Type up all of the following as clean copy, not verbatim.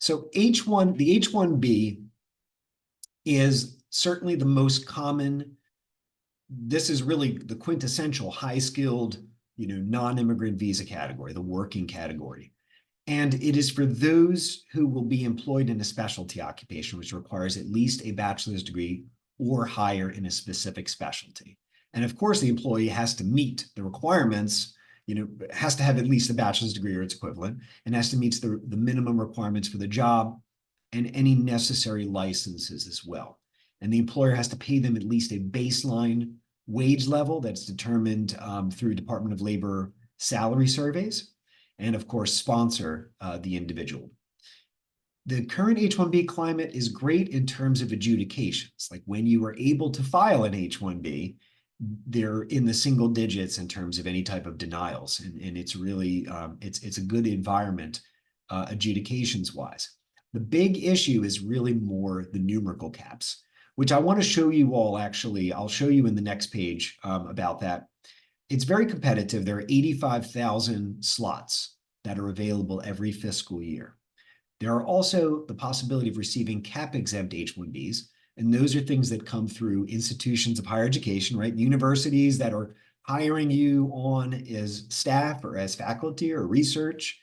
So the H1B is certainly the most common. This is really the quintessential high-skilled, non-immigrant visa category, the working category. And it is for those who will be employed in a specialty occupation, which requires at least a bachelor's degree or higher in a specific specialty. And of course, the employee has to meet the requirements, has to have at least a bachelor's degree or its equivalent, and has to meet the minimum requirements for the job and any necessary licenses as well. And the employer has to pay them at least a baseline wage level that's determined through Department of Labor salary surveys, and of course, sponsor the individual. The current H-1B climate is great in terms of adjudications. Like when you are able to file an H-1B, they're in the single digits in terms of any type of denials. And it's really, it's a good environment adjudications-wise. The big issue is really more the numerical caps, which I want to show you all, actually. I'll show you in the next page about that. It's very competitive. There are 85,000 slots that are available every fiscal year. There are also the possibility of receiving cap-exempt H-1Bs, and those are things that come through institutions of higher education, right? Universities that are hiring you on as staff or as faculty or research,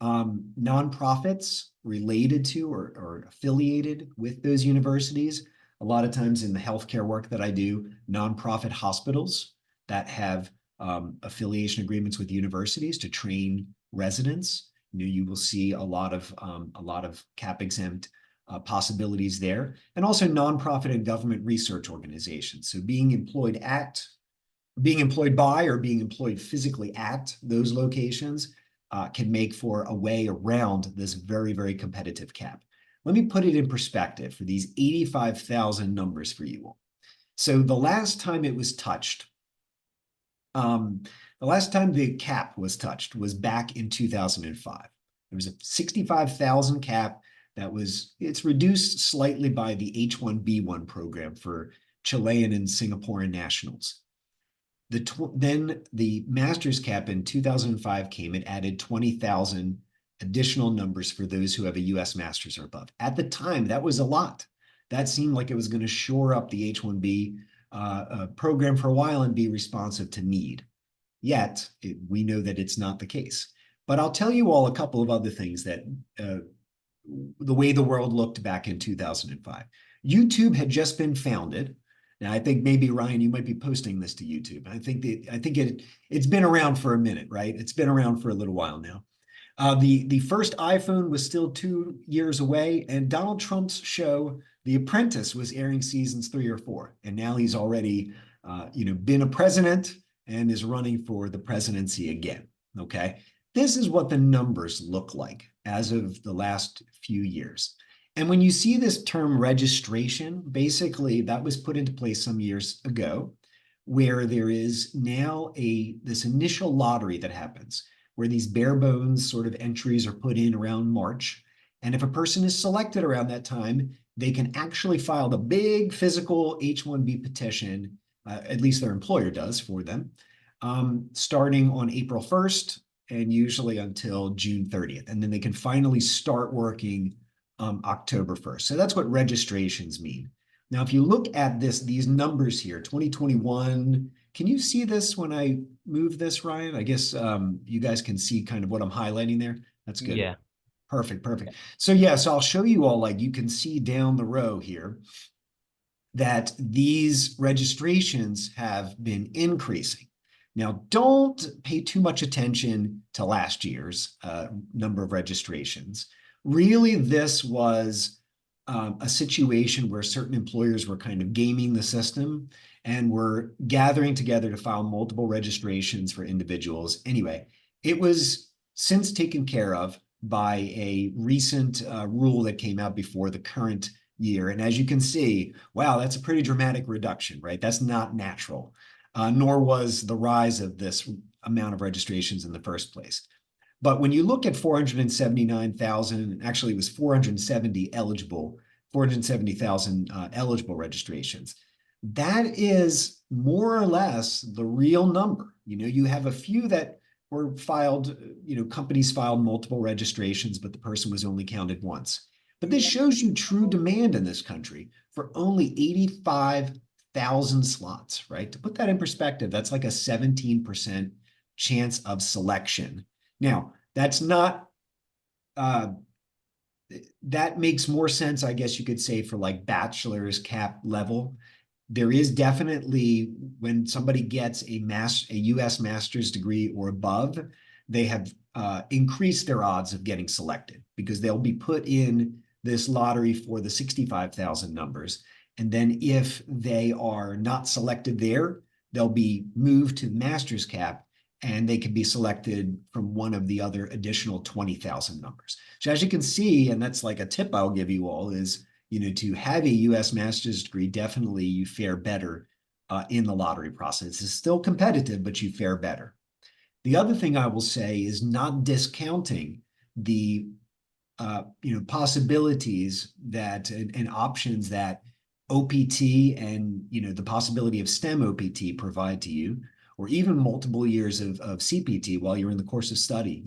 nonprofits related to or affiliated with those universities. A lot of times in the healthcare work that I do, nonprofit hospitals that have affiliation agreements with universities to train residents. You will see a lot of cap-exempt possibilities there, and also nonprofit and government research organizations. So being employed by or being employed physically at those locations can make for a way around this very, very competitive cap. Let me put it in perspective for these 85,000 numbers for you all. So the last time it was touched, the last time the cap was touched was back in 2005. There was a 65,000 cap it's reduced slightly by the H1B1 program for Chilean and Singaporean nationals. Then the master's cap in 2005 came. It added 20,000 additional numbers for those who have a U.S. master's or above. At the time, that was a lot. That seemed like it was going to shore up the H1B program for a while and be responsive to need. Yet, we know that it's not the case. But I'll tell you all a couple of other things that the way the world looked back in 2005. YouTube had just been founded. Now, I think maybe, Ryan, you might be posting this to YouTube. I think it's been around for a minute, right? It's been around for a little while now. The first iPhone was still 2 years away, and Donald Trump's show, The Apprentice, was airing seasons 3 or 4. And now he's already, been a president and is running for the presidency again, okay? This is what the numbers look like as of the last few years. And when you see this term registration, basically that was put into place some years ago, where there is now this initial lottery that happens, where these bare bones sort of entries are put in around March. And if a person is selected around that time, they can actually file the big physical H-1B petition, at least their employer does for them, starting on April 1st and usually until June 30th. And then they can finally start working October 1st. So that's what registrations mean. Now, if you look at these numbers here, 2021, can you see this when I move this, Ryan? I guess you guys can see kind of what I'm highlighting there. That's good. Yeah. Perfect. So I'll show you all, like you can see down the row here that these registrations have been increasing. Now, don't pay too much attention to last year's number of registrations. Really, this was a situation where certain employers were kind of gaming the system and were gathering together to file multiple registrations for individuals. Anyway, it was since taken care of by a recent rule that came out before the current year. And as you can see, wow, that's a pretty dramatic reduction, right? That's not natural. Nor was the rise of this amount of registrations in the first place. But when you look at 479,000, actually it was 470,000 eligible registrations, that is more or less the real number. You have a few that or filed, companies filed multiple registrations, but the person was only counted once. But this shows you true demand in this country for only 85,000 slots, right? To put that in perspective, that's like a 17% chance of selection. Now, that's not, that makes more sense, I guess you could say, for like bachelor's cap level. There is definitely, when somebody gets a U.S. master's degree or above, they have increased their odds of getting selected because they'll be put in this lottery for the 65,000 numbers. And then if they are not selected there, they'll be moved to the master's cap and they can be selected from one of the other additional 20,000 numbers. So as you can see, and that's like a tip I'll give you all, is to have a U.S. master's degree, definitely you fare better in the lottery process. It's still competitive, but you fare better. The other thing I will say is not discounting the possibilities that and options that OPT and the possibility of STEM OPT provide to you, or even multiple years of CPT while you're in the course of study.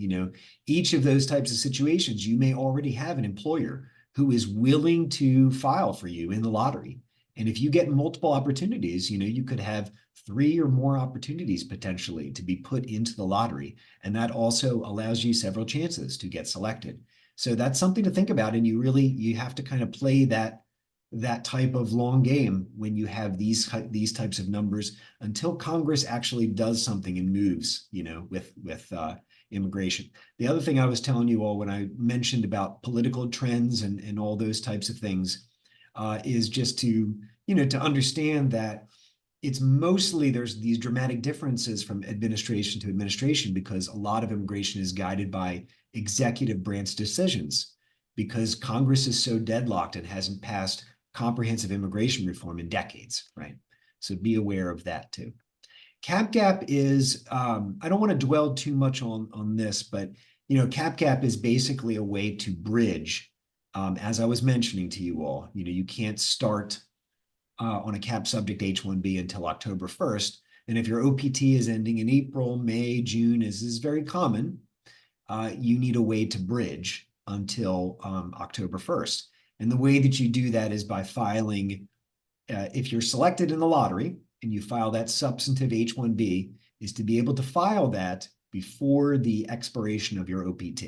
Each of those types of situations, you may already have an employer who is willing to file for you in the lottery. And if you get multiple opportunities, you could have 3 or more opportunities potentially to be put into the lottery. And that also allows you several chances to get selected. So that's something to think about. And you have to kind of play that type of long game when you have these types of numbers until Congress actually does something and moves, with immigration. The other thing I was telling you all when I mentioned about political trends and all those types of things is just to understand that it's mostly there's these dramatic differences from administration to administration because a lot of immigration is guided by executive branch decisions because Congress is so deadlocked and hasn't passed comprehensive immigration reform in decades, right? So be aware of that too. Cap gap is, I don't want to dwell too much on this, but cap gap is basically a way to bridge, as I was mentioning to you all, you can't start on a cap subject H1B until October 1st. And if your OPT is ending in April, May, June, as is very common, you need a way to bridge until October 1st. And the way that you do that is by filing, if you're selected in the lottery and you file that substantive H1B, is to be able to file that before the expiration of your OPT.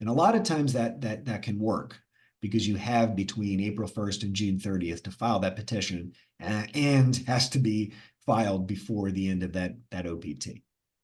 And a lot of times that can work because you have between April 1st and June 30th to file that petition and has to be filed before the end of that OPT.